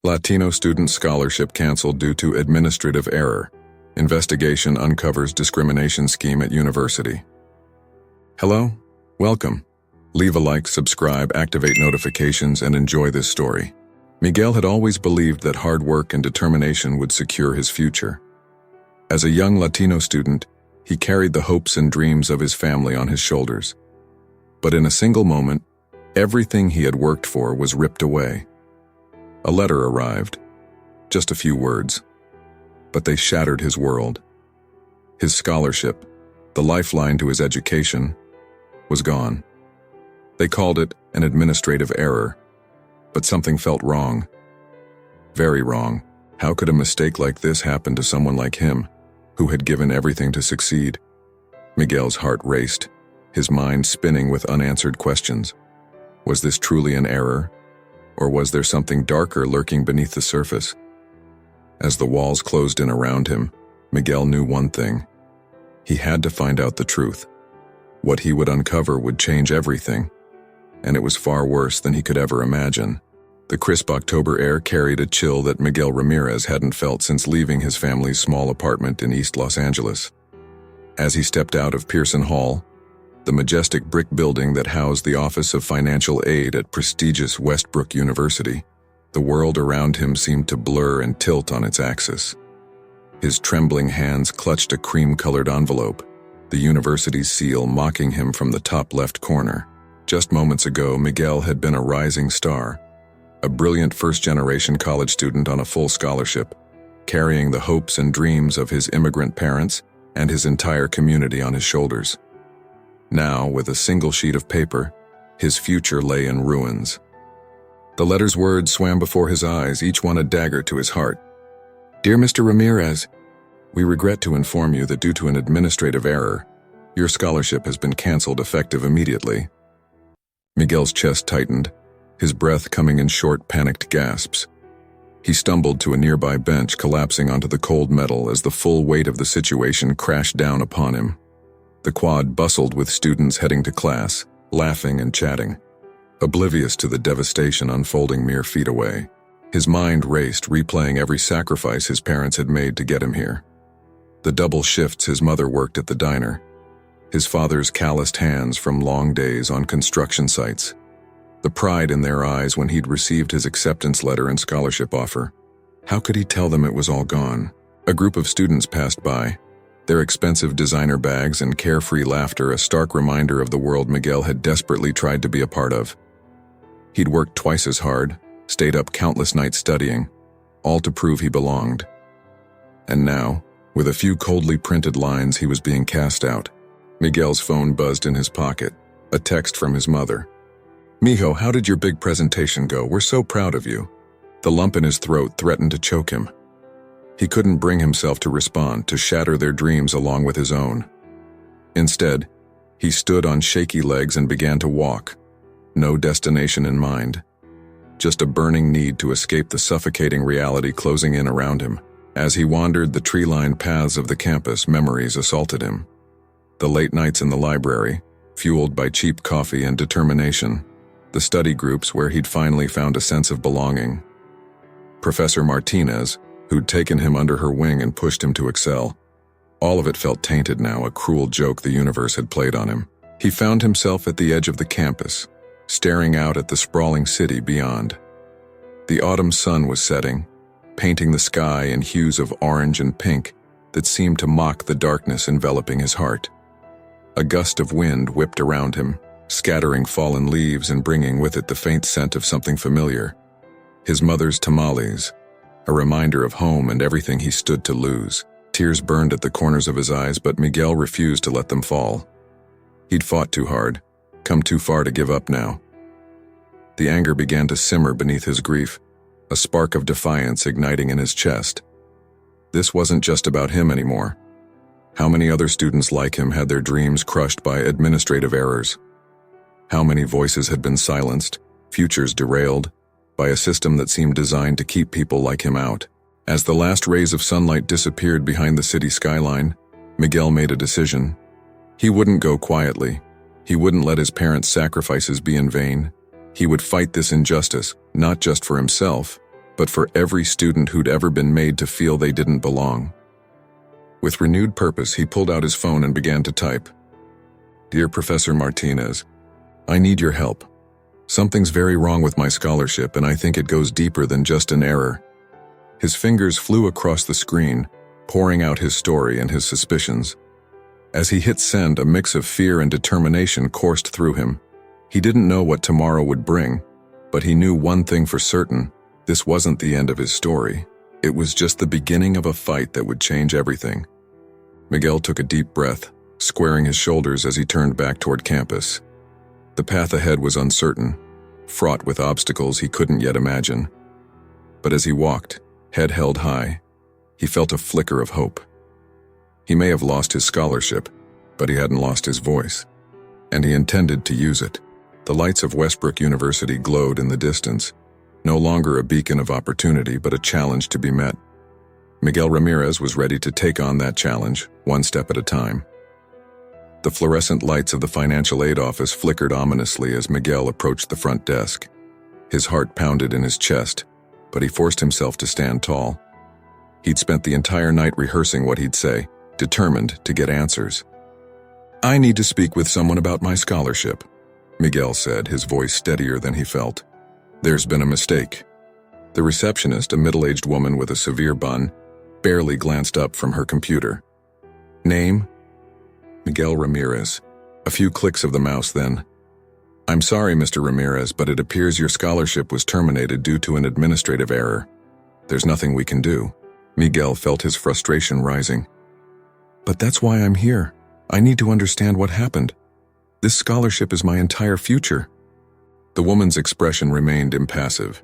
Latino student scholarship canceled due to administrative error. Investigation uncovers discrimination scheme at university. Hello? Welcome. Leave a like, subscribe, activate notifications, and enjoy this story. Miguel had always believed that hard work and determination would secure his future. As a young Latino student, he carried the hopes and dreams of his family on his shoulders. But in a single moment, everything he had worked for was ripped away. A letter arrived, just a few words, but they shattered his world. His scholarship, the lifeline to his education, was gone. They called it an administrative error, but something felt wrong. Very wrong. How could a mistake like this happen to someone like him, who had given everything to succeed? Miguel's heart raced, his mind spinning with unanswered questions. Was this truly an error, or was there something darker lurking beneath the surface? As the walls closed in around him, Miguel knew one thing. He had to find out the truth. What he would uncover would change everything, and it was far worse than he could ever imagine. The crisp October air carried a chill that Miguel Ramirez hadn't felt since leaving his family's small apartment in East Los Angeles. As he stepped out of Pearson Hall, the majestic brick building that housed the Office of Financial Aid at prestigious Westbrook University, the world around him seemed to blur and tilt on its axis. His trembling hands clutched a cream-colored envelope, the university's seal mocking him from the top left corner. Just moments ago, Miguel had been a rising star, a brilliant first-generation college student on a full scholarship, carrying the hopes and dreams of his immigrant parents and his entire community on his shoulders. Now, with a single sheet of paper, his future lay in ruins. The letter's words swam before his eyes, each one a dagger to his heart. Dear Mr. Ramirez, we regret to inform you that due to an administrative error, your scholarship has been canceled effective immediately. Miguel's chest tightened, his breath coming in short, panicked gasps. He stumbled to a nearby bench, collapsing onto the cold metal as the full weight of the situation crashed down upon him. The quad bustled with students heading to class, laughing and chatting, oblivious to the devastation unfolding mere feet away. His mind raced, replaying every sacrifice his parents had made to get him here. The double shifts his mother worked at the diner, his father's calloused hands from long days on construction sites, the pride in their eyes when he'd received his acceptance letter and scholarship offer. How could he tell them it was all gone? A group of students passed by, their expensive designer bags and carefree laughter a stark reminder of the world Miguel had desperately tried to be a part of. He'd worked twice as hard, stayed up countless nights studying, all to prove he belonged. And now, with a few coldly printed lines, he was being cast out. Miguel's phone buzzed in his pocket, a text from his mother. Mijo, how did your big presentation go? We're so proud of you. The lump in his throat threatened to choke him. He couldn't bring himself to respond, to shatter their dreams along with his own. Instead, he stood on shaky legs and began to walk, no destination in mind. Just a burning need to escape the suffocating reality closing in around him. As he wandered the tree-lined paths of the campus, memories assaulted him. The late nights in the library, fueled by cheap coffee and determination. The study groups where he'd finally found a sense of belonging. Professor Martinez, who'd taken him under her wing and pushed him to excel. All of it felt tainted now, a cruel joke the universe had played on him. He found himself at the edge of the campus, staring out at the sprawling city beyond. The autumn sun was setting, painting the sky in hues of orange and pink that seemed to mock the darkness enveloping his heart. A gust of wind whipped around him, scattering fallen leaves and bringing with it the faint scent of something familiar. His mother's tamales, a reminder of home and everything he stood to lose. Tears burned at the corners of his eyes, but Miguel refused to let them fall. He'd fought too hard, come too far to give up now. The anger began to simmer beneath his grief, a spark of defiance igniting in his chest. This wasn't just about him anymore. How many other students like him had their dreams crushed by administrative errors? How many voices had been silenced, futures derailed, by a system that seemed designed to keep people like him out? As the last rays of sunlight disappeared behind the city skyline, Miguel made a decision. He wouldn't go quietly. He wouldn't let his parents' sacrifices be in vain. He would fight this injustice, not just for himself, but for every student who'd ever been made to feel they didn't belong. With renewed purpose, he pulled out his phone and began to type. "Dear Professor Martinez, I need your help. Something's very wrong with my scholarship, and I think it goes deeper than just an error." His fingers flew across the screen, pouring out his story and his suspicions. As he hit send, a mix of fear and determination coursed through him. He didn't know what tomorrow would bring, but he knew one thing for certain: this wasn't the end of his story. It was just the beginning of a fight that would change everything. Miguel took a deep breath, squaring his shoulders as he turned back toward campus. The path ahead was uncertain, fraught with obstacles he couldn't yet imagine. But as he walked, head held high, he felt a flicker of hope. He may have lost his scholarship, but he hadn't lost his voice, and he intended to use it. The lights of Westbrook University glowed in the distance, no longer a beacon of opportunity, but a challenge to be met. Miguel Ramirez was ready to take on that challenge, one step at a time. The fluorescent lights of the financial aid office flickered ominously as Miguel approached the front desk. His heart pounded in his chest, but he forced himself to stand tall. He'd spent the entire night rehearsing what he'd say, determined to get answers. "I need to speak with someone about my scholarship," Miguel said, his voice steadier than he felt. "There's been a mistake." The receptionist, a middle-aged woman with a severe bun, barely glanced up from her computer. "Name?" "Miguel Ramirez." A few clicks of the mouse then. "I'm sorry, Mr. Ramirez, but it appears your scholarship was terminated due to an administrative error. There's nothing we can do." Miguel felt his frustration rising. "But that's why I'm here. I need to understand what happened. This scholarship is my entire future." The woman's expression remained impassive.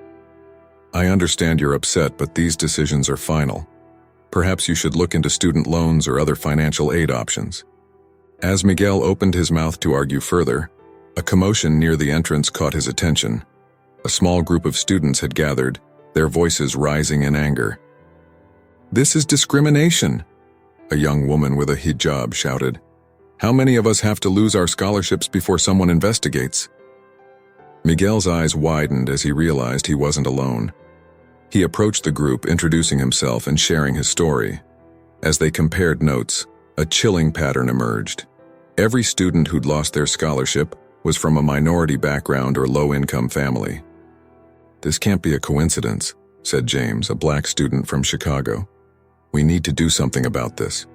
"I understand you're upset, but these decisions are final. Perhaps you should look into student loans or other financial aid options." As Miguel opened his mouth to argue further, a commotion near the entrance caught his attention. A small group of students had gathered, their voices rising in anger. "This is discrimination," a young woman with a hijab shouted. "How many of us have to lose our scholarships before someone investigates?" Miguel's eyes widened as he realized he wasn't alone. He approached the group, introducing himself and sharing his story. As they compared notes, a chilling pattern emerged. Every student who'd lost their scholarship was from a minority background or low-income family. "This can't be a coincidence," said James, a black student from Chicago. "We need to do something about this."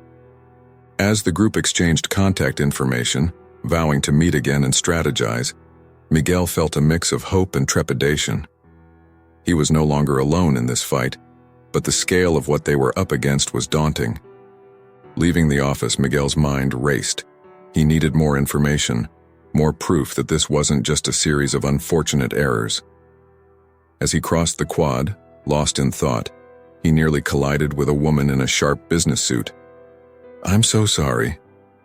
As the group exchanged contact information, vowing to meet again and strategize, Miguel felt a mix of hope and trepidation. He was no longer alone in this fight, but the scale of what they were up against was daunting. Leaving the office, Miguel's mind raced. He needed more information, more proof that this wasn't just a series of unfortunate errors. As he crossed the quad, lost in thought, he nearly collided with a woman in a sharp business suit. "I'm so sorry."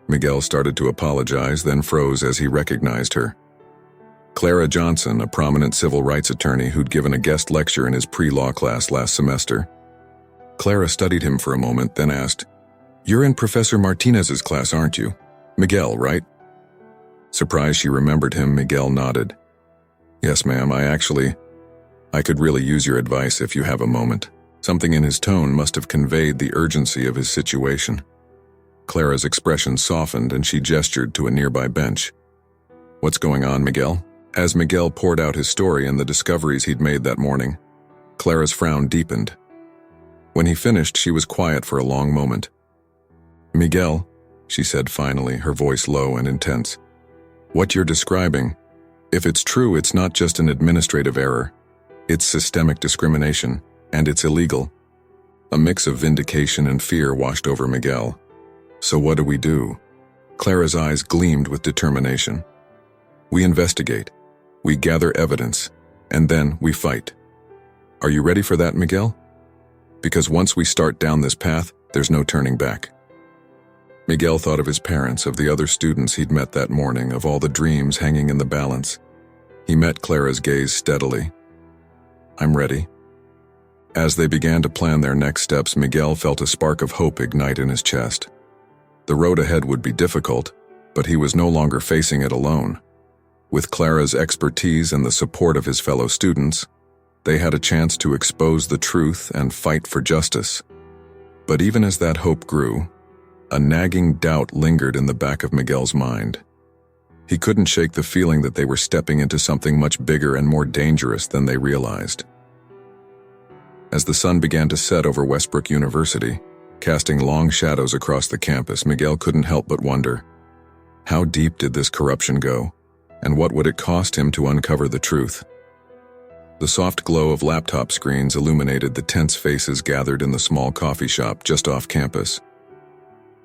Miguel started to apologize, then froze as he recognized her. Clara Johnson, a prominent civil rights attorney who'd given a guest lecture in his pre-law class last semester. Clara studied him for a moment, then asked, "You're in Professor Martinez's class, aren't you? Miguel, right?" Surprised she remembered him, Miguel nodded. "Yes, ma'am, I could really use your advice if you have a moment." Something in his tone must have conveyed the urgency of his situation. Clara's expression softened and she gestured to a nearby bench. "What's going on, Miguel?" As Miguel poured out his story and the discoveries he'd made that morning, Clara's frown deepened. When he finished, she was quiet for a long moment. "Miguel," she said finally, her voice low and intense, "what you're describing, if it's true, it's not just an administrative error. It's systemic discrimination, and it's illegal." A mix of vindication and fear washed over Miguel. "So what do we do?" Clara's eyes gleamed with determination. "We investigate. We gather evidence, and then we fight. Are you ready for that, Miguel? Because once we start down this path, there's no turning back." Miguel thought of his parents, of the other students he'd met that morning, of all the dreams hanging in the balance. He met Clara's gaze steadily. "I'm ready." As they began to plan their next steps, Miguel felt a spark of hope ignite in his chest. The road ahead would be difficult, but he was no longer facing it alone. With Clara's expertise and the support of his fellow students, They had a chance to expose the truth and fight for justice. But even as that hope grew, a nagging doubt lingered in the back of Miguel's mind. He couldn't shake the feeling that they were stepping into something much bigger and more dangerous than they realized. As the sun began to set over Westbrook University, casting long shadows across the campus, Miguel couldn't help but wonder, how deep did this corruption go, and what would it cost him to uncover the truth? The soft glow of laptop screens illuminated the tense faces gathered in the small coffee shop just off campus.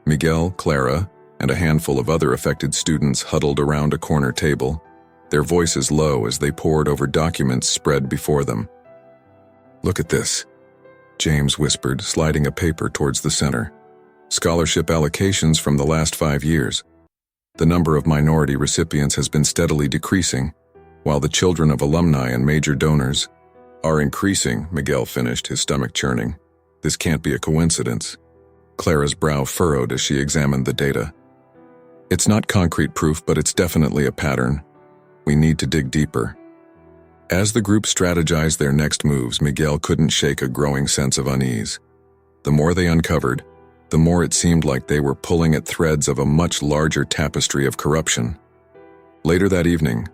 Miguel, Clara, and a handful of other affected students huddled around a corner table, their voices low as they pored over documents spread before them. "Look at this," James whispered, sliding a paper towards the center. "Scholarship allocations from the last 5 years. The number of minority recipients has been steadily decreasing, while the children of alumni and major donors are increasing," Miguel finished, his stomach churning. "This can't be a coincidence." Clara's brow furrowed as she examined the data. "It's not concrete proof, but it's definitely a pattern. We need to dig deeper." As the group strategized their next moves, Miguel couldn't shake a growing sense of unease. The more they uncovered, the more it seemed like they were pulling at threads of a much larger tapestry of corruption. Later that evening,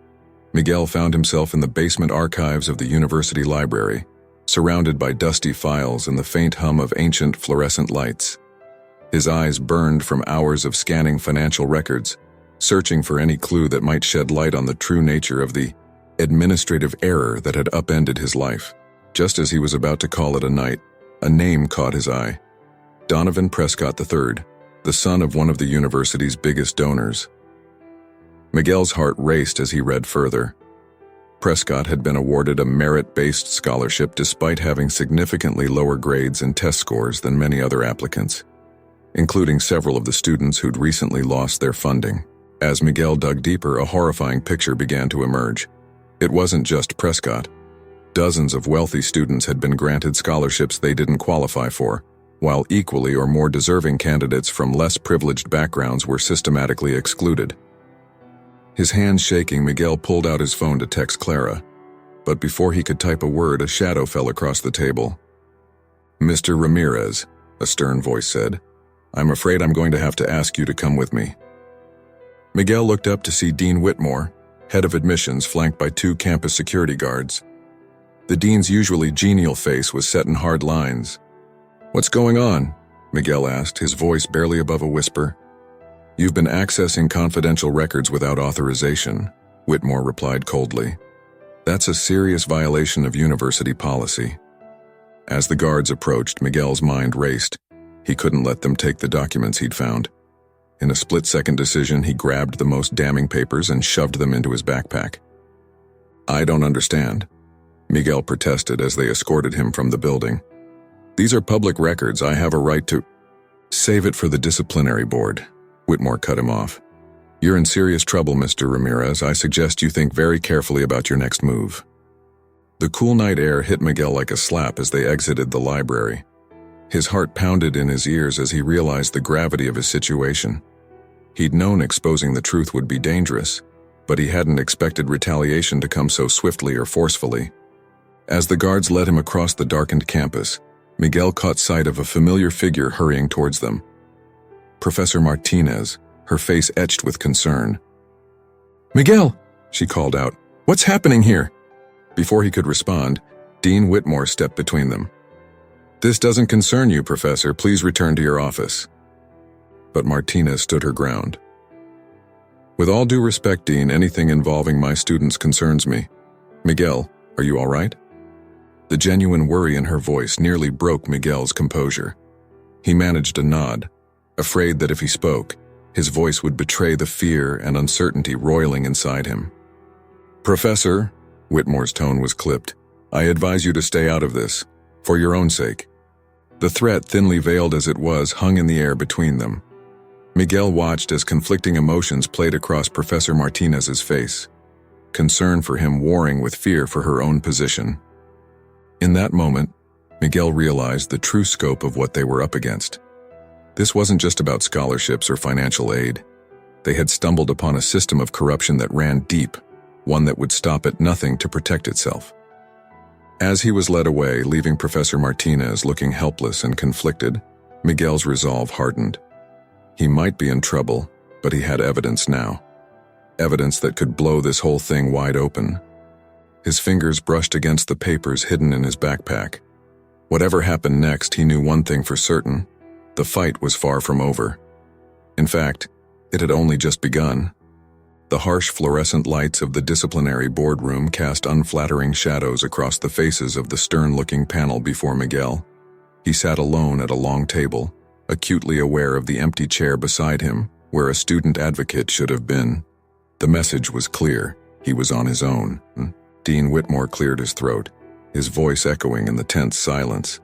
Miguel found himself in the basement archives of the university library, surrounded by dusty files and the faint hum of ancient fluorescent lights. His eyes burned from hours of scanning financial records, searching for any clue that might shed light on the true nature of the administrative error that had upended his life. Just as he was about to call it a night, a name caught his eye. Donovan Prescott III, the son of one of the university's biggest donors. Miguel's heart raced as he read further. Prescott had been awarded a merit-based scholarship despite having significantly lower grades and test scores than many other applicants, including several of the students who'd recently lost their funding. As Miguel dug deeper, a horrifying picture began to emerge. It wasn't just Prescott. Dozens of wealthy students had been granted scholarships they didn't qualify for, while equally or more deserving candidates from less privileged backgrounds were systematically excluded. His hands shaking, Miguel pulled out his phone to text Clara, but before he could type a word, a shadow fell across the table. "Mr. Ramirez," a stern voice said, "I'm afraid I'm going to have to ask you to come with me." Miguel looked up to see Dean Whitmore, head of admissions, flanked by 2 campus security guards. The dean's usually genial face was set in hard lines. "What's going on?" Miguel asked, his voice barely above a whisper. "You've been accessing confidential records without authorization," Whitmore replied coldly. "That's a serious violation of university policy." As the guards approached, Miguel's mind raced. He couldn't let them take the documents he'd found. In a split-second decision, he grabbed the most damning papers and shoved them into his backpack. "I don't understand," Miguel protested as they escorted him from the building. "These are public records. I have a right to—" "Save it for the disciplinary board," Whitmore cut him off. "You're in serious trouble, Mr. Ramirez. I suggest you think very carefully about your next move." The cool night air hit Miguel like a slap as they exited the library. His heart pounded in his ears as he realized the gravity of his situation. He'd known exposing the truth would be dangerous, but he hadn't expected retaliation to come so swiftly or forcefully. As the guards led him across the darkened campus, Miguel caught sight of a familiar figure hurrying towards them. Professor Martinez, her face etched with concern. "Miguel!" she called out. "What's happening here?" Before he could respond, Dean Whitmore stepped between them. "This doesn't concern you, Professor. Please return to your office." But Martinez stood her ground. "With all due respect, Dean, anything involving my students concerns me. Miguel, are you all right?" The genuine worry in her voice nearly broke Miguel's composure. He managed a nod, afraid that if he spoke, his voice would betray the fear and uncertainty roiling inside him. "Professor," Whitmore's tone was clipped, "I advise you to stay out of this, for your own sake." The threat, thinly veiled as it was, hung in the air between them. Miguel watched as conflicting emotions played across Professor Martinez's face, concern for him warring with fear for her own position. In that moment, Miguel realized the true scope of what they were up against. This wasn't just about scholarships or financial aid. They had stumbled upon a system of corruption that ran deep, one that would stop at nothing to protect itself. As he was led away, leaving Professor Martinez looking helpless and conflicted, Miguel's resolve hardened. He might be in trouble, but he had evidence now. Evidence that could blow this whole thing wide open. His fingers brushed against the papers hidden in his backpack. Whatever happened next, he knew one thing for certain. The fight was far from over. In fact, it had only just begun. The harsh fluorescent lights of the disciplinary boardroom cast unflattering shadows across the faces of the stern-looking panel before Miguel. He sat alone at a long table, acutely aware of the empty chair beside him, where a student advocate should have been. The message was clear. He was on his own. Dean Whitmore cleared his throat, his voice echoing in the tense silence.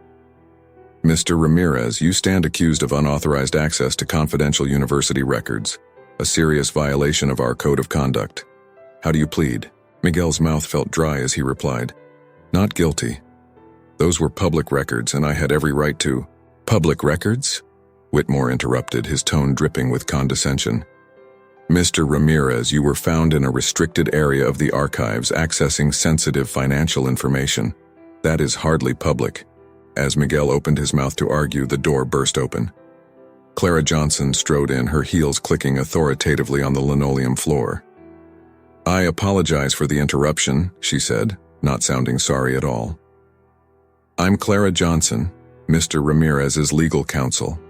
Mr. Ramirez, you stand accused of unauthorized access to confidential university records, a serious violation of our code of conduct. How do you plead? Miguel's mouth felt dry as he replied, Not guilty. Those were public records, and I had every right to. Public records? Whitmore interrupted, his tone dripping with condescension. Mr. Ramirez, you were found in a restricted area of the archives accessing sensitive financial information. That is hardly public. As Miguel opened his mouth to argue, the door burst open. Clara Johnson strode in, her heels clicking authoritatively on the linoleum floor. I apologize for the interruption, she said, not sounding sorry at all. I'm Clara Johnson, Mr. Ramirez's legal counsel.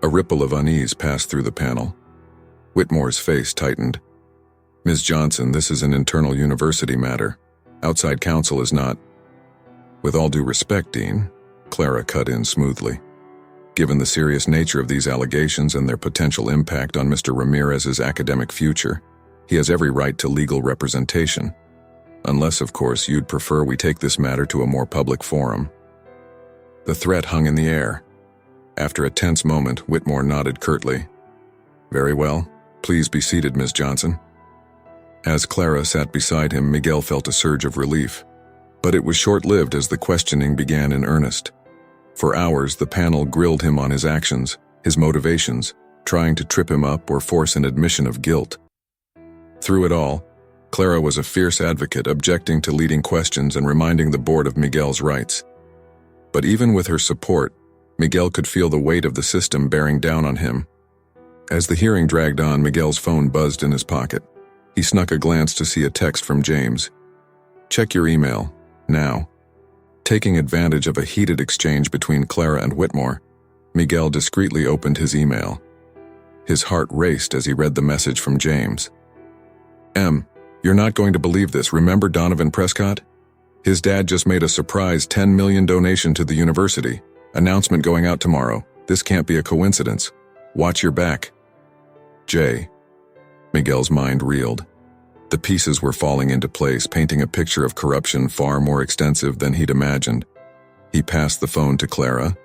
A ripple of unease passed through the panel. Whitmore's face tightened. Ms. Johnson, this is an internal university matter. Outside counsel is not. With all due respect, Dean, Clara cut in smoothly. Given the serious nature of these allegations and their potential impact on Mr. Ramirez's academic future, he has every right to legal representation. Unless, of course, you'd prefer we take this matter to a more public forum. The threat hung in the air. After a tense moment, Whitmore nodded curtly. Very well. Please be seated, Ms. Johnson. As Clara sat beside him, Miguel felt a surge of relief. But it was short-lived as the questioning began in earnest. For hours, the panel grilled him on his actions, his motivations, trying to trip him up or force an admission of guilt. Through it all, Clara was a fierce advocate, objecting to leading questions and reminding the board of Miguel's rights. But even with her support, Miguel could feel the weight of the system bearing down on him. As the hearing dragged on, Miguel's phone buzzed in his pocket. He snuck a glance to see a text from James. Check your email, now. Taking advantage of a heated exchange between Clara and Whitmore, Miguel discreetly opened his email. His heart raced as he read the message from James. You're not going to believe this. Remember Donovan Prescott? His dad just made a surprise $10 million donation to the university. Announcement going out tomorrow. This can't be a coincidence. Watch your back. Jay. Miguel's mind reeled. The pieces were falling into place, painting a picture of corruption far more extensive than he'd imagined. He passed the phone to Clara,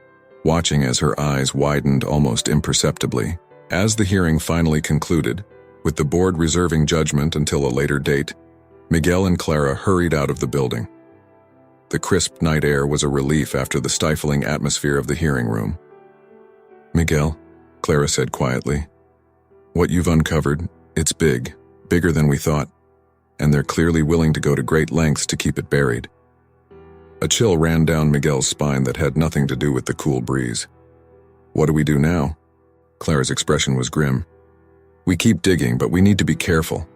watching as her eyes widened almost imperceptibly. As the hearing finally concluded, with the board reserving judgment until a later date, Miguel and Clara hurried out of the building. The crisp night air was a relief after the stifling atmosphere of the hearing room. Miguel, Clara said quietly, what you've uncovered, it's big, bigger than we thought, and they're clearly willing to go to great lengths to keep it buried. A chill ran down Miguel's spine that had nothing to do with the cool breeze. What do we do now? Clara's expression was grim. We keep digging, but we need to be careful.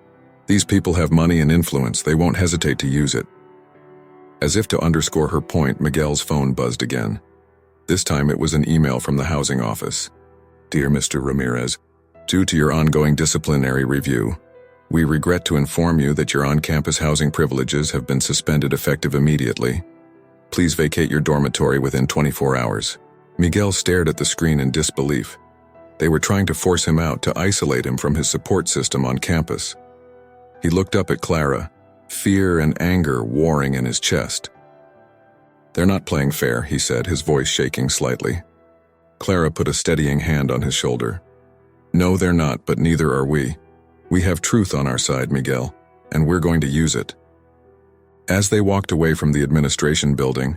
These people have money and influence. They won't hesitate to use it. As if to underscore her point, Miguel's phone buzzed again. This time it was an email from the housing office. Dear Mr. Ramirez, due to your ongoing disciplinary review, we regret to inform you that your on-campus housing privileges have been suspended effective immediately. Please vacate your dormitory within 24 hours. Miguel stared at the screen in disbelief. They were trying to force him out, to isolate him from his support system on campus. He looked up at Clara, fear and anger warring in his chest. They're not playing fair, he said, his voice shaking slightly. Clara put a steadying hand on his shoulder. No, they're not, but neither are we. We have truth on our side, Miguel, and we're going to use it. As they walked away from the administration building,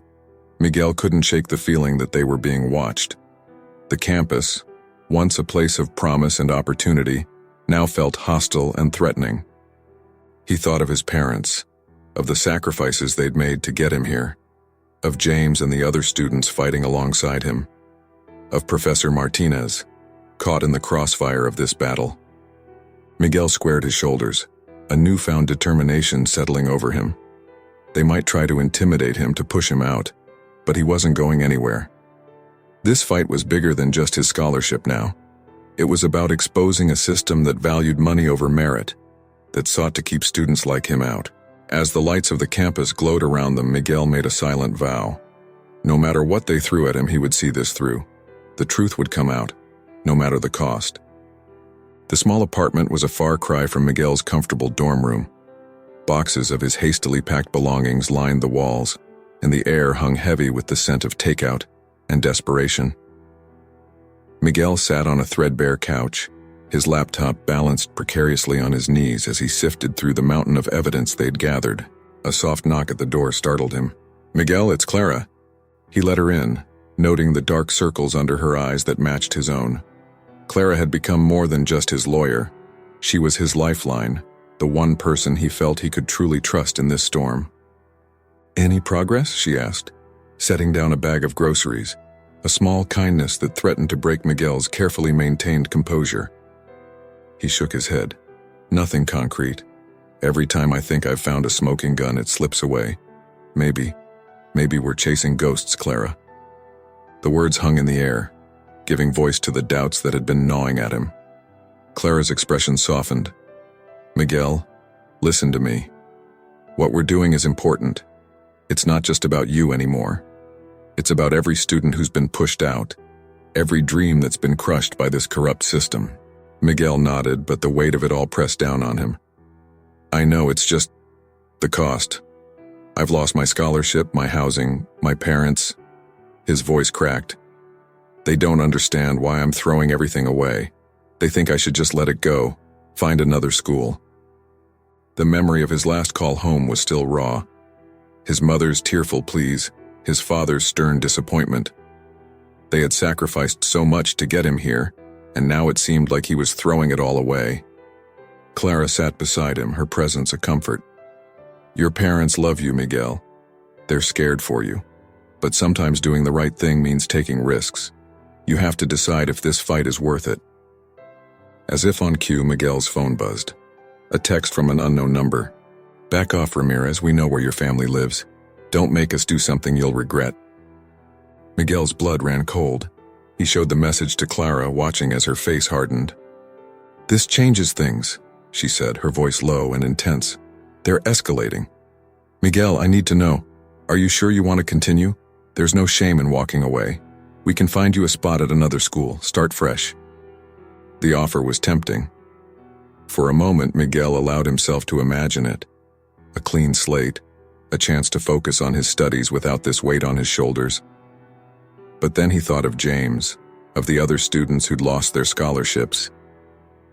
Miguel couldn't shake the feeling that they were being watched. The campus, once a place of promise and opportunity, now felt hostile and threatening. He thought of his parents, of the sacrifices they'd made to get him here, of James and the other students fighting alongside him, of Professor Martinez, caught in the crossfire of this battle. Miguel squared his shoulders, a newfound determination settling over him. They might try to intimidate him to push him out, but he wasn't going anywhere. This fight was bigger than just his scholarship now. It was about exposing a system that valued money over merit, that sought to keep students like him out. As the lights of the campus glowed around them, Miguel made a silent vow. No matter what they threw at him, he would see this through. The truth would come out, no matter the cost. The small apartment was a far cry from Miguel's comfortable dorm room. Boxes of his hastily packed belongings lined the walls, and the air hung heavy with the scent of takeout and desperation. Miguel sat on a threadbare couch, his laptop balanced precariously on his knees as he sifted through the mountain of evidence they'd gathered. A soft knock at the door startled him. "Miguel, it's Clara." He let her in, noting the dark circles under her eyes that matched his own. Clara had become more than just his lawyer. She was his lifeline, the one person he felt he could truly trust in this storm. "Any progress?" she asked, setting down a bag of groceries, a small kindness that threatened to break Miguel's carefully maintained composure. He shook his head. "Nothing concrete. Every time I think I've found a smoking gun, it slips away. Maybe we're chasing ghosts, Clara." The words hung in the air, giving voice to the doubts that had been gnawing at him. Clara's expression softened. "Miguel, listen to me. What we're doing is important. It's not just about you anymore. It's about every student who's been pushed out, every dream that's been crushed by this corrupt system." Miguel nodded, but the weight of it all pressed down on him. "I know, it's just the cost. I've lost my scholarship, my housing, my parents." His voice cracked. "They don't understand why I'm throwing everything away. They think I should just let it go, find another school." The memory of his last call home was still raw. His mother's tearful pleas, his father's stern disappointment. They had sacrificed so much to get him here, and now it seemed like he was throwing it all away. Clara sat beside him, her presence a comfort. "Your parents love you, Miguel. They're scared for you. But sometimes doing the right thing means taking risks. You have to decide if this fight is worth it." As if on cue, Miguel's phone buzzed. A text from an unknown number. "Back off, Ramirez. We know where your family lives. Don't make us do something you'll regret." Miguel's blood ran cold. He showed the message to Clara, watching as her face hardened. "This changes things," she said, her voice low and intense. "They're escalating. Miguel, I need to know. Are you sure you want to continue? There's no shame in walking away. We can find you a spot at another school. Start fresh." The offer was tempting. For a moment, Miguel allowed himself to imagine it. A clean slate, a chance to focus on his studies without this weight on his shoulders. But then he thought of James, of the other students who'd lost their scholarships,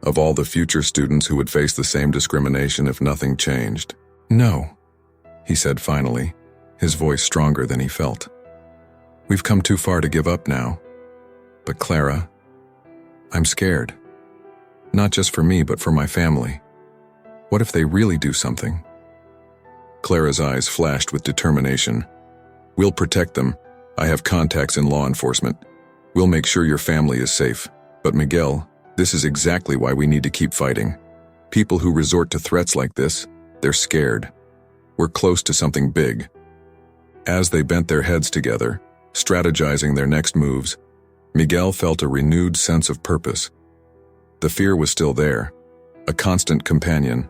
of all the future students who would face the same discrimination if nothing changed. "No," he said finally, his voice stronger than he felt. "We've come too far to give up now. But Clara, I'm scared. Not just for me, but for my family. What if they really do something?" Clara's eyes flashed with determination. "We'll protect them. I have contacts in law enforcement. We'll make sure your family is safe. But Miguel, this is exactly why we need to keep fighting. People who resort to threats like this, they're scared. We're close to something big." As they bent their heads together, strategizing their next moves, Miguel felt a renewed sense of purpose. The fear was still there, a constant companion,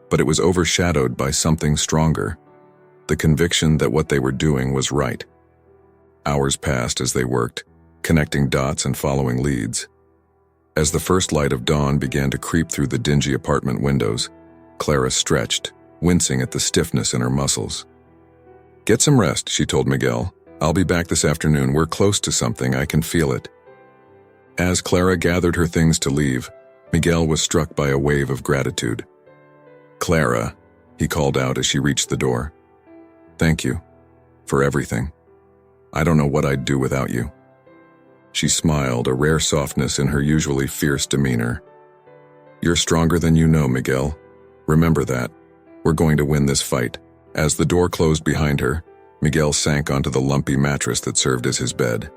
but it was overshadowed by something stronger, the conviction that what they were doing was right. Hours passed as they worked, connecting dots and following leads. As the first light of dawn began to creep through the dingy apartment windows, Clara stretched, wincing at the stiffness in her muscles. "Get some rest," she told Miguel. "I'll be back this afternoon. We're close to something. I can feel it." As Clara gathered her things to leave, Miguel was struck by a wave of gratitude. "Clara," he called out as she reached the door. "Thank you. For everything. I don't know what I'd do without you." She smiled, a rare softness in her usually fierce demeanor. "You're stronger than you know, Miguel. Remember that. We're going to win this fight, As the door closed behind her, Miguel sank onto the lumpy mattress that served as his bed.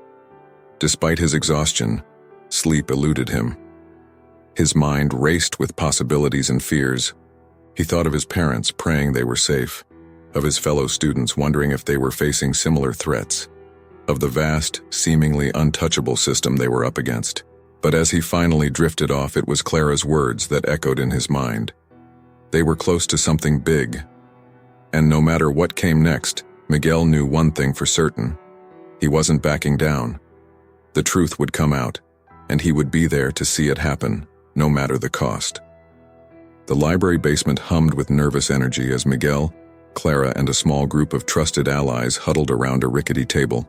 Despite his exhaustion, sleep eluded him. His mind raced with possibilities and fears. He thought of his parents, praying they were safe, of his fellow students wondering if they were facing similar threats, of the vast, seemingly untouchable system they were up against. But as he finally drifted off, it was Clara's words that echoed in his mind. They were close to something big. And no matter what came next, Miguel knew one thing for certain. He wasn't backing down. The truth would come out, and he would be there to see it happen, no matter the cost. The library basement hummed with nervous energy as Miguel, Clara, and a small group of trusted allies huddled around a rickety table.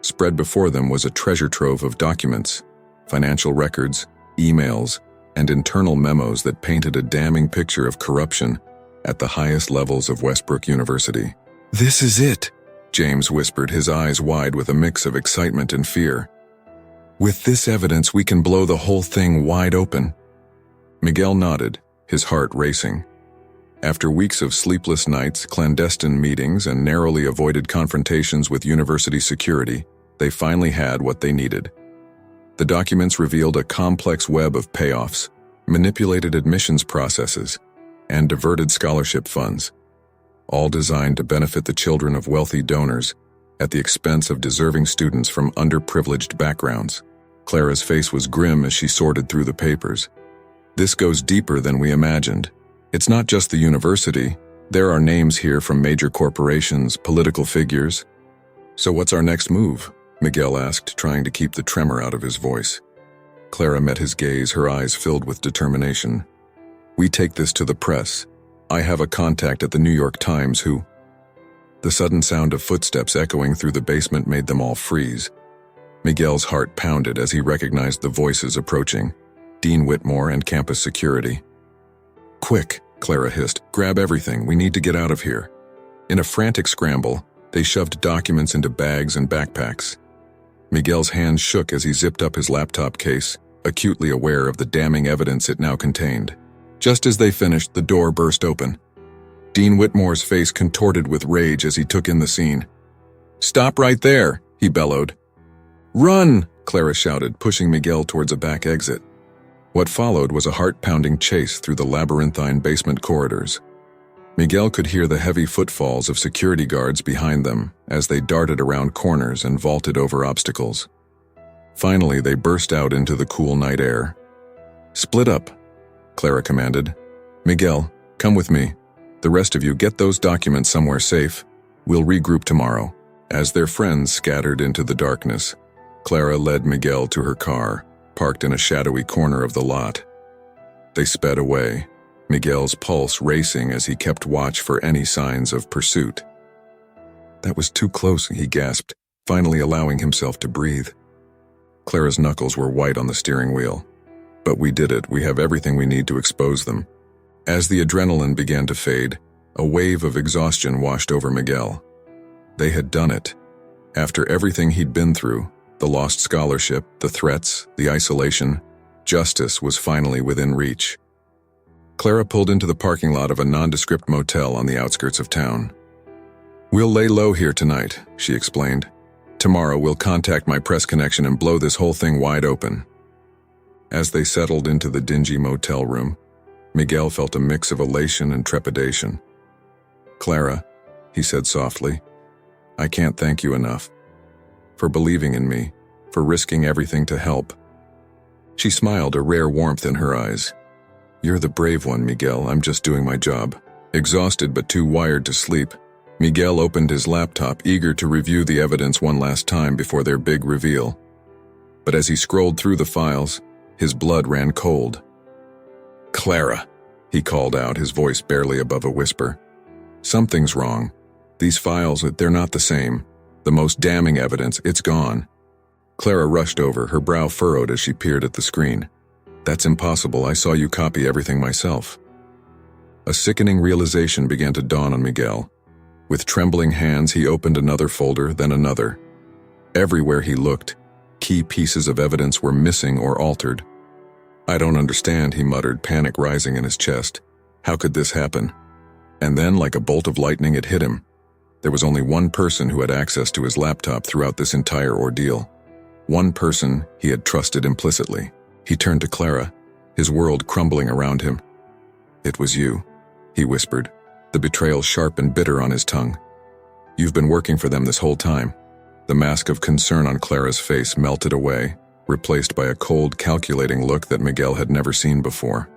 Spread before them was a treasure trove of documents, financial records, emails, and internal memos that painted a damning picture of corruption at the highest levels of Westbrook University. "This is it," James whispered, his eyes wide with a mix of excitement and fear. "With this evidence, we can blow the whole thing wide open." Miguel nodded, his heart racing. After weeks of sleepless nights, clandestine meetings, and narrowly avoided confrontations with university security, they finally had what they needed. The documents revealed a complex web of payoffs, manipulated admissions processes, and diverted scholarship funds, all designed to benefit the children of wealthy donors at the expense of deserving students from underprivileged backgrounds. Clara's face was grim as she sorted through the papers. "This goes deeper than we imagined. It's not just the university. There are names here from major corporations, political figures." "So what's our next move?" Miguel asked, trying to keep the tremor out of his voice. Clara met his gaze, her eyes filled with determination. "We take this to the press. I have a contact at the New York Times who—" The sudden sound of footsteps echoing through the basement made them all freeze. Miguel's heart pounded as he recognized the voices approaching, Dean Whitmore and campus security. "Quick," Clara hissed, "grab everything, we need to get out of here." In a frantic scramble, they shoved documents into bags and backpacks. Miguel's hands shook as he zipped up his laptop case, acutely aware of the damning evidence it now contained. Just as they finished, the door burst open. Dean Whitmore's face contorted with rage as he took in the scene. "Stop right there," he bellowed. "Run!" Clara shouted, pushing Miguel towards a back exit. What followed was a heart-pounding chase through the labyrinthine basement corridors. Miguel could hear the heavy footfalls of security guards behind them as they darted around corners and vaulted over obstacles. Finally, they burst out into the cool night air. "Split up," Clara commanded. "Miguel, come with me. The rest of you get those documents somewhere safe. We'll regroup tomorrow." As their friends scattered into the darkness, Clara led Miguel to her car, parked in a shadowy corner of the lot. They sped away, Miguel's pulse racing as he kept watch for any signs of pursuit. "That was too close," he gasped, finally allowing himself to breathe. Clara's knuckles were white on the steering wheel. "But we did it. We have everything we need to expose them." As the adrenaline began to fade, a wave of exhaustion washed over Miguel. They had done it. After everything he'd been through, the lost scholarship, the threats, the isolation, justice was finally within reach. Clara pulled into the parking lot of a nondescript motel on the outskirts of town. "We'll lay low here tonight," she explained. "Tomorrow we'll contact my press connection and blow this whole thing wide open." As they settled into the dingy motel room, Miguel felt a mix of elation and trepidation. "Clara," he said softly, "I can't thank you enough. For believing in me, for risking everything to help." She smiled, a rare warmth in her eyes. "You're the brave one, Miguel. I'm just doing my job." Exhausted but too wired to sleep, Miguel opened his laptop, eager to review the evidence one last time before their big reveal. But as he scrolled through the files, his blood ran cold. "Clara," he called out, his voice barely above a whisper. "Something's wrong. These files, they're not the same. The most damning evidence, it's gone." Clara rushed over, her brow furrowed as she peered at the screen. "That's impossible. I saw you copy everything myself." A sickening realization began to dawn on Miguel. With trembling hands, he opened another folder, then another. Everywhere he looked, key pieces of evidence were missing or altered. "I don't understand," he muttered, panic rising in his chest. "How could this happen?" And then, like a bolt of lightning, it hit him. There was only one person who had access to his laptop throughout this entire ordeal. One person he had trusted implicitly. He turned to Clara, his world crumbling around him. "It was you," he whispered, the betrayal sharp and bitter on his tongue. "You've been working for them this whole time." The mask of concern on Clara's face melted away, replaced by a cold, calculating look that Miguel had never seen before.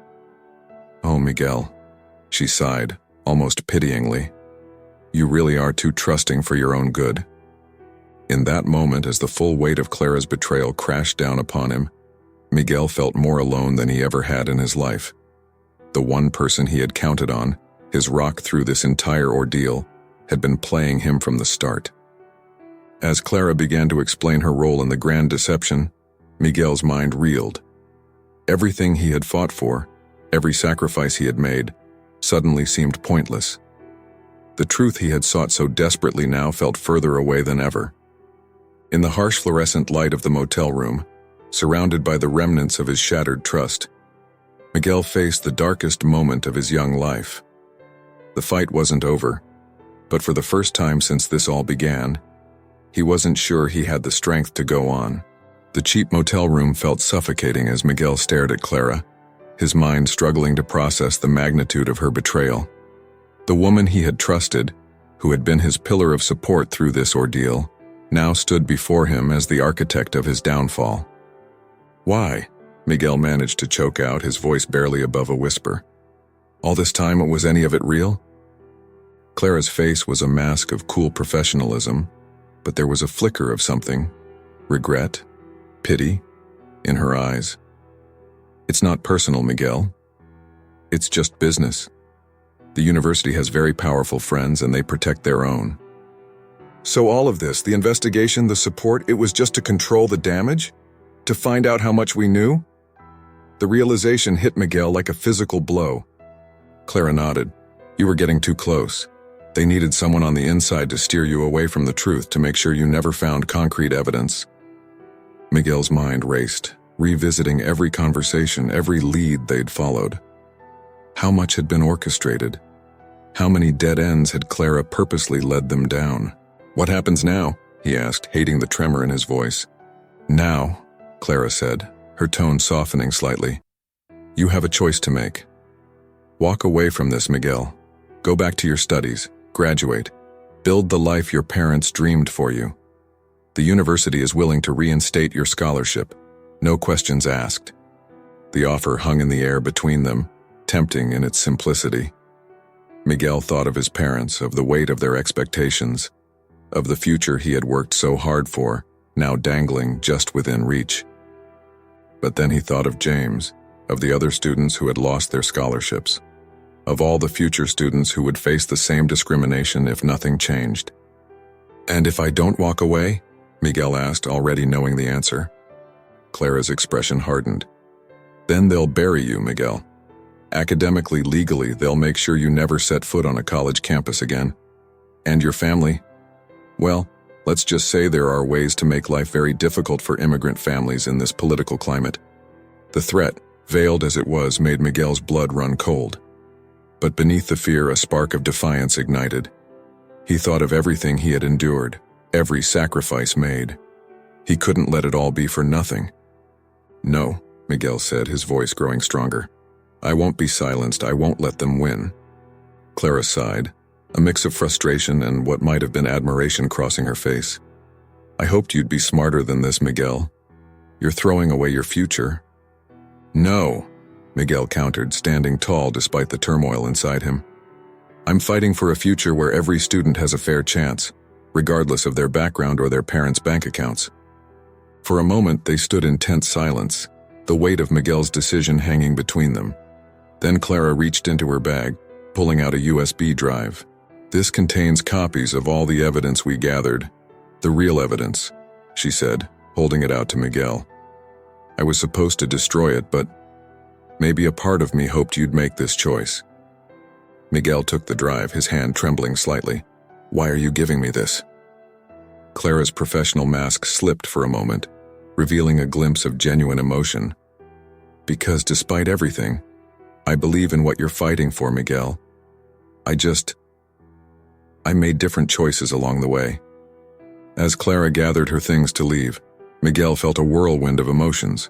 "Oh, Miguel," she sighed, almost pityingly. "You really are too trusting for your own good." In that moment, as the full weight of Clara's betrayal crashed down upon him, Miguel felt more alone than he ever had in his life. The one person he had counted on, his rock through this entire ordeal, had been playing him from the start. As Clara began to explain her role in the grand deception, Miguel's mind reeled. Everything he had fought for, every sacrifice he had made, suddenly seemed pointless. The truth he had sought so desperately now felt further away than ever. In the harsh fluorescent light of the motel room, surrounded by the remnants of his shattered trust, Miguel faced the darkest moment of his young life. The fight wasn't over, but for the first time since this all began, he wasn't sure he had the strength to go on. The cheap motel room felt suffocating as Miguel stared at Clara, his mind struggling to process the magnitude of her betrayal. The woman he had trusted, who had been his pillar of support through this ordeal, now stood before him as the architect of his downfall. "Why?" Miguel managed to choke out, his voice barely above a whisper. "All this time, was any of it real?" Clara's face was a mask of cool professionalism, but there was a flicker of something, regret, pity, in her eyes. "It's not personal, Miguel. It's just business. The university has very powerful friends and they protect their own." "So all of this, the investigation, the support, it was just to control the damage? To find out how much we knew?" The realization hit Miguel like a physical blow. Clara nodded. "You were getting too close. They needed someone on the inside to steer you away from the truth, to make sure you never found concrete evidence." Miguel's mind raced, revisiting every conversation, every lead they'd followed. How much had been orchestrated? How many dead ends had Clara purposely led them down? "What happens now?" he asked, hating the tremor in his voice. "Now," Clara said, her tone softening slightly, "you have a choice to make. Walk away from this, Miguel. Go back to your studies, graduate, build the life your parents dreamed for you. The university is willing to reinstate your scholarship, no questions asked." The offer hung in the air between them, tempting in its simplicity. Miguel thought of his parents, of the weight of their expectations, of the future he had worked so hard for, now dangling just within reach. But then he thought of James, of the other students who had lost their scholarships, of all the future students who would face the same discrimination if nothing changed. "And if I don't walk away?" Miguel asked, already knowing the answer. Clara's expression hardened. "Then they'll bury you, Miguel. Academically, legally, they'll make sure you never set foot on a college campus again. And your family? Well, let's just say there are ways to make life very difficult for immigrant families in this political climate." The threat, veiled as it was, made Miguel's blood run cold. But beneath the fear, a spark of defiance ignited. He thought of everything he had endured, every sacrifice made. He couldn't let it all be for nothing. "No," Miguel said, his voice growing stronger. "I won't be silenced. I won't let them win." Clara sighed, a mix of frustration and what might have been admiration crossing her face. "I hoped you'd be smarter than this, Miguel. You're throwing away your future." "No," Miguel countered, standing tall despite the turmoil inside him. "I'm fighting for a future where every student has a fair chance, regardless of their background or their parents' bank accounts." For a moment, they stood in tense silence, the weight of Miguel's decision hanging between them. Then Clara reached into her bag, pulling out a USB drive. "This contains copies of all the evidence we gathered. The real evidence," she said, holding it out to Miguel. "I was supposed to destroy it, but maybe a part of me hoped you'd make this choice." Miguel took the drive, his hand trembling slightly. "Why are you giving me this?" Clara's professional mask slipped for a moment, revealing a glimpse of genuine emotion. "Because despite everything, I believe in what you're fighting for, Miguel. I made different choices along the way. As Clara gathered her things to leave, Miguel felt a whirlwind of emotions.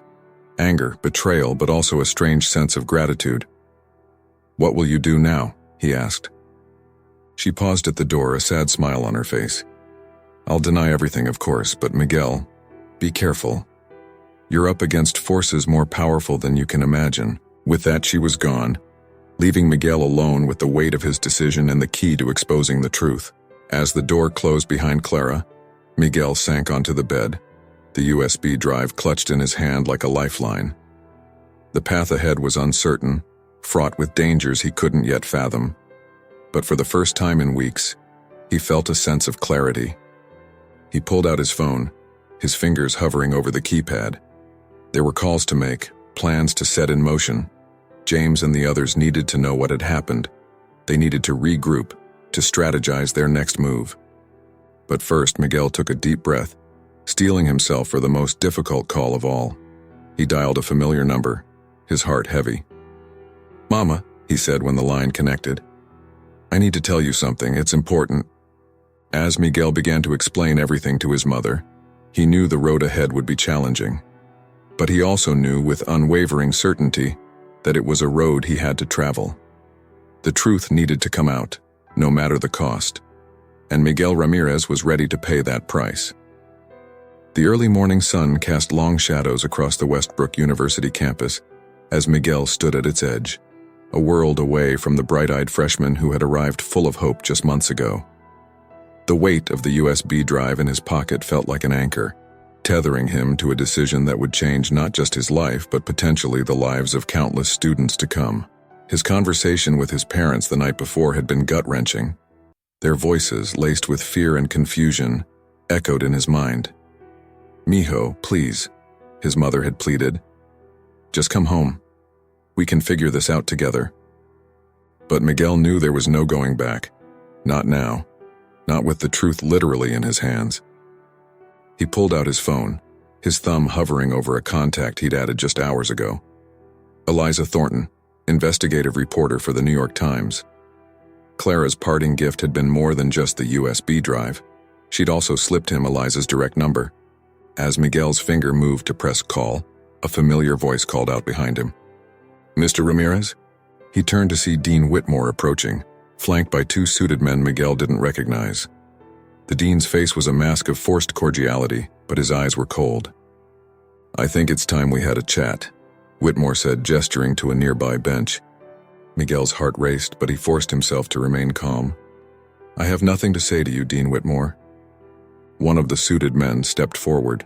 Anger, betrayal, but also a strange sense of gratitude. "What will you do now?" he asked. She paused at the door, a sad smile on her face. "I'll deny everything, of course, but Miguel, be careful. You're up against forces more powerful than you can imagine." With that, she was gone, leaving Miguel alone with the weight of his decision and the key to exposing the truth. As the door closed behind Clara, Miguel sank onto the bed, the USB drive clutched in his hand like a lifeline. The path ahead was uncertain, fraught with dangers he couldn't yet fathom. But for the first time in weeks, he felt a sense of clarity. He pulled out his phone, his fingers hovering over the keypad. There were calls to make, plans to set in motion. James and the others needed to know what had happened. They needed to regroup, to strategize their next move. But first, Miguel took a deep breath, steeling himself for the most difficult call of all. He dialed a familiar number, his heart heavy. "Mama," he said when the line connected. "I need to tell you something, it's important." As Miguel began to explain everything to his mother, he knew the road ahead would be challenging. But he also knew with unwavering certainty that it was a road he had to travel. The truth needed to come out, no matter the cost. And Miguel Ramirez was ready to pay that price. The early morning sun cast long shadows across the Westbrook University campus as Miguel stood at its edge, a world away from the bright-eyed freshman who had arrived full of hope just months ago. The weight of the USB drive in his pocket felt like an anchor, tethering him to a decision that would change not just his life but potentially the lives of countless students to come. His conversation with his parents the night before had been gut-wrenching. Their voices, laced with fear and confusion, echoed in his mind. "Mijo, please," his mother had pleaded. "Just come home. We can figure this out together." But Miguel knew there was no going back. Not now. Not with the truth literally in his hands. He pulled out his phone, his thumb hovering over a contact he'd added just hours ago. Eliza Thornton, investigative reporter for the New York Times. Clara's parting gift had been more than just the USB drive. She'd also slipped him Eliza's direct number. As Miguel's finger moved to press call, a familiar voice called out behind him. "Mr. Ramirez?" He turned to see Dean Whitmore approaching, flanked by two suited men Miguel didn't recognize. The dean's face was a mask of forced cordiality, but his eyes were cold. "I think it's time we had a chat," Whitmore said, gesturing to a nearby bench. Miguel's heart raced, but he forced himself to remain calm. "I have nothing to say to you, Dean Whitmore." One of the suited men stepped forward.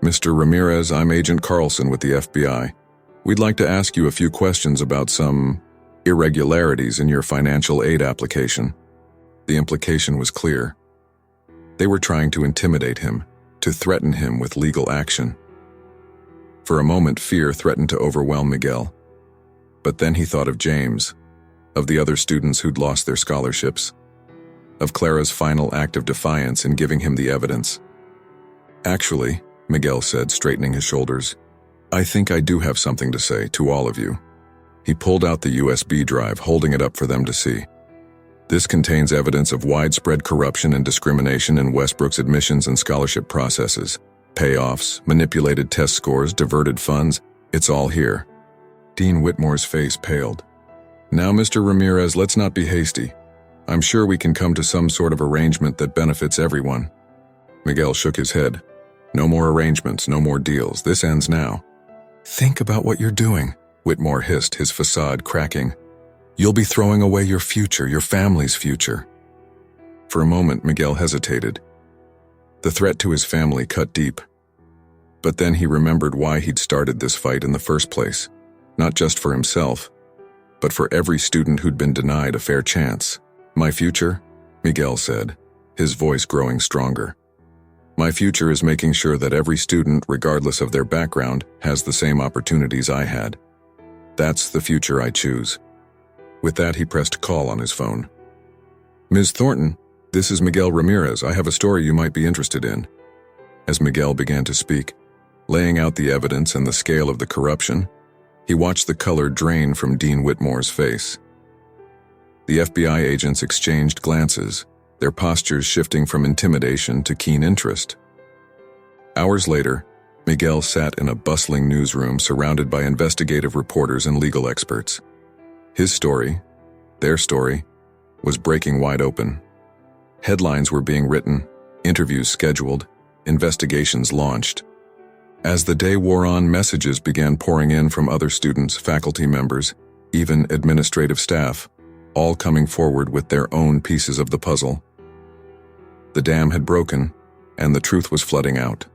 "Mr. Ramirez, I'm Agent Carlson with the FBI. We'd like to ask you a few questions about some irregularities in your financial aid application." The implication was clear. They were trying to intimidate him, to threaten him with legal action. For a moment, fear threatened to overwhelm Miguel. But then he thought of James, of the other students who'd lost their scholarships, of Clara's final act of defiance in giving him the evidence. "Actually," Miguel said, straightening his shoulders, "I think I do have something to say to all of you." He pulled out the USB drive, holding it up for them to see. "This contains evidence of widespread corruption and discrimination in Westbrook's admissions and scholarship processes. Payoffs, manipulated test scores, diverted funds, it's all here." Dean Whitmore's face paled. "Now, Mr. Ramirez, let's not be hasty. I'm sure we can come to some sort of arrangement that benefits everyone." Miguel shook his head. "No more arrangements, no more deals. This ends now." "Think about what you're doing," Whitmore hissed, his facade cracking. "You'll be throwing away your future, your family's future." For a moment, Miguel hesitated. The threat to his family cut deep. But then he remembered why he'd started this fight in the first place. Not just for himself, but for every student who'd been denied a fair chance. "My future?" Miguel said, his voice growing stronger. "My future is making sure that every student, regardless of their background, has the same opportunities I had. That's the future I choose." With that, he pressed call on his phone. "Ms. Thornton, this is Miguel Ramirez. I have a story you might be interested in." As Miguel began to speak, laying out the evidence and the scale of the corruption, he watched the color drain from Dean Whitmore's face. The FBI agents exchanged glances, their postures shifting from intimidation to keen interest. Hours later, Miguel sat in a bustling newsroom surrounded by investigative reporters and legal experts. His story, their story, was breaking wide open. Headlines were being written, interviews scheduled, investigations launched. As the day wore on, messages began pouring in from other students, faculty members, even administrative staff, all coming forward with their own pieces of the puzzle. The dam had broken, and the truth was flooding out.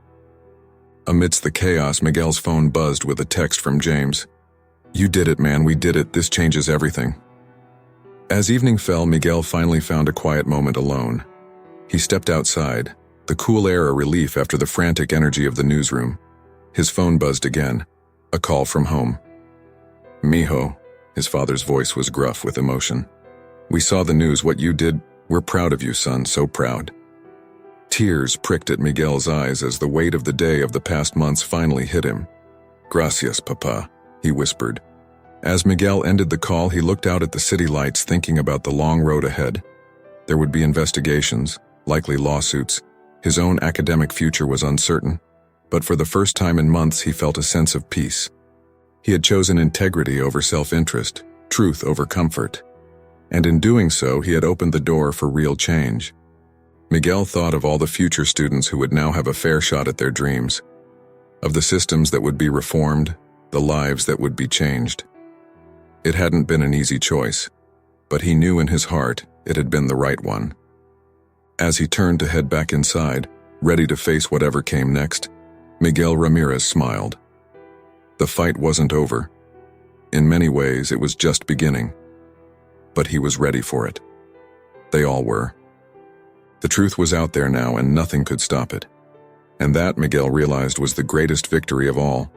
Amidst the chaos, Miguel's phone buzzed with a text from James. "You did it, man, we did it, this changes everything." As evening fell, Miguel finally found a quiet moment alone. He stepped outside, the cool air a relief after the frantic energy of the newsroom. His phone buzzed again, a call from home. "Mijo," his father's voice was gruff with emotion. "We saw the news, what you did. We're proud of you, son, so proud." Tears pricked at Miguel's eyes as the weight of the day of the past months finally hit him. "Gracias, papa," he whispered. As Miguel ended the call, he looked out at the city lights, thinking about the long road ahead. There would be investigations, likely lawsuits. His own academic future was uncertain, but for the first time in months he felt a sense of peace. He had chosen integrity over self-interest, truth over comfort. And in doing so, he had opened the door for real change. Miguel thought of all the future students who would now have a fair shot at their dreams, of the systems that would be reformed, the lives that would be changed. It hadn't been an easy choice, but he knew in his heart it had been the right one. As he turned to head back inside, ready to face whatever came next, Miguel Ramirez smiled. The fight wasn't over. In many ways, it was just beginning. But he was ready for it. They all were. The truth was out there now, and nothing could stop it. And that, Miguel realized, was the greatest victory of all.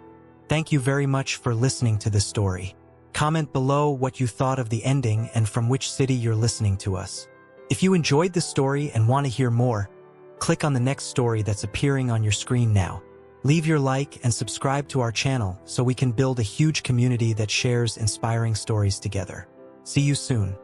Thank you very much for listening to this story. Comment below what you thought of the ending and from which city you're listening to us. If you enjoyed the story and want to hear more, click on the next story that's appearing on your screen now. Leave your like and subscribe to our channel so we can build a huge community that shares inspiring stories together. See you soon.